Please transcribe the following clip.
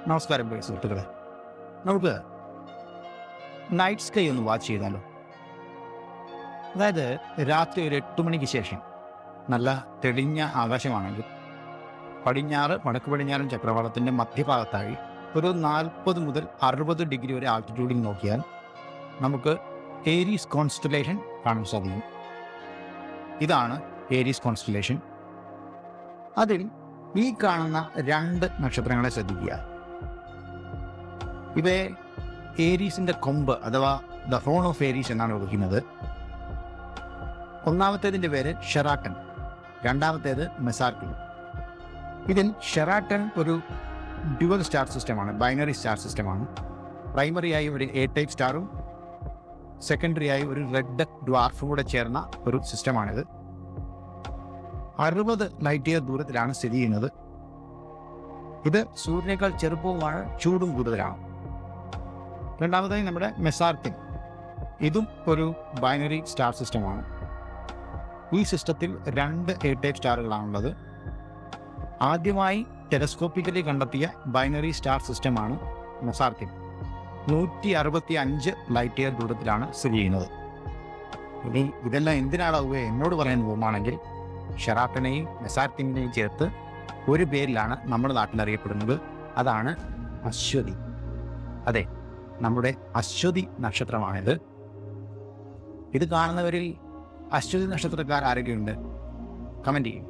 നമസ്കാരം പ്രിയ സുഹൃത്തുക്കളെ. നമുക്ക് നൈറ്റ് സ്കൈ ഒന്ന് വാച്ച് ചെയ്താലോ? അതായത് രാത്രി ഒരു 8 മണിക്ക് ശേഷം നല്ല തെളിഞ്ഞ ആകാശമാണെങ്കിൽ വടക്ക് പടിഞ്ഞാറൻ ചക്രവാളത്തിൻ്റെ മധ്യഭാഗത്തായി ഒരു 40 മുതൽ 60 ഡിഗ്രി വരെ ആൾട്ടിറ്റ്യൂഡിൽ നോക്കിയാൽ നമുക്ക് ഏരീസ് കോൺസ്റ്റലേഷൻ കാണാൻ സാധിക്കും. ഇതാണ് ഏരീസ് കോൺസ്റ്റലേഷൻ. അതിൽ ഈ കാണുന്ന 2 നക്ഷത്രങ്ങളെ ശ്രദ്ധിക്കുക. ഇവയെ ഏരീസിൻ്റെ കൊമ്പ് അഥവാ ദ ഹോൺ ഓഫ് ഏരീസ് എന്നാണ് വിളിക്കുന്നത്. ഒന്നാമത്തേതിൻ്റെ പേര് ഷെറാട്ടൻ, രണ്ടാമത്തേത് മെസാർക്കിൾ. ഇതിൽ ഷെറാട്ടൻ ഒരു ഡ്യുവൽ സ്റ്റാർ സിസ്റ്റമാണ്, ബൈനറി സ്റ്റാർ സിസ്റ്റമാണ്. പ്രൈമറിയായി ഒരു എ ടൈപ്പ് സ്റ്റാറും സെക്കൻഡറിയായി ഒരു റെഡ് ഡ്വാർഫും കൂടെ ചേർന്ന ഒരു സിസ്റ്റമാണിത്. 60 ലൈറ്റ് ഇയർ ദൂരത്തിലാണ് സ്ഥിതി ചെയ്യുന്നത്. ഇത് സൂര്യനേക്കാൾ ചെറുപ്പവുമാണ്, ചൂടും കൂടുതലാണ്. രണ്ടാമതായി നമ്മുടെ മെസാർക്കിൾ, ഇതും ഒരു ബൈനറി സ്റ്റാർ സിസ്റ്റമാണ്. ഈ സിസ്റ്റത്തിൽ 2 എ ടൈപ്പ് സ്റ്റാറുകളാണുള്ളത്. ആദ്യമായി ടെലസ്കോപ്പിക്കലി കണ്ടെത്തിയ ബൈനറി സ്റ്റാർ സിസ്റ്റമാണ് മെസാർക്കിൾ. 165 ലൈറ്റ് ഇയർ ദൂരത്തിലാണ് സ്ഥിതി ചെയ്യുന്നത്. ഇനി ഇതെല്ലാം എന്തിനാണാവുക എന്നോട് പറയാൻ പോകുകയാണെങ്കിൽ, ഷെറാട്ടനെയും മെസാർക്കിളിനെയും ചേർത്ത് ഒരു പേരിലാണ് നമ്മുടെ നാട്ടിൽ അറിയപ്പെടുന്നത്. അതാണ് അശ്വതി. അതെ, നമ്മുടെ അശ്വതി നക്ഷത്രമാണിത്. ഇത് കാണുന്നവരിൽ അശ്വതി നക്ഷത്രക്കാർ ആരൊക്കെയുണ്ട്? കമൻറ്റ് ചെയ്യും.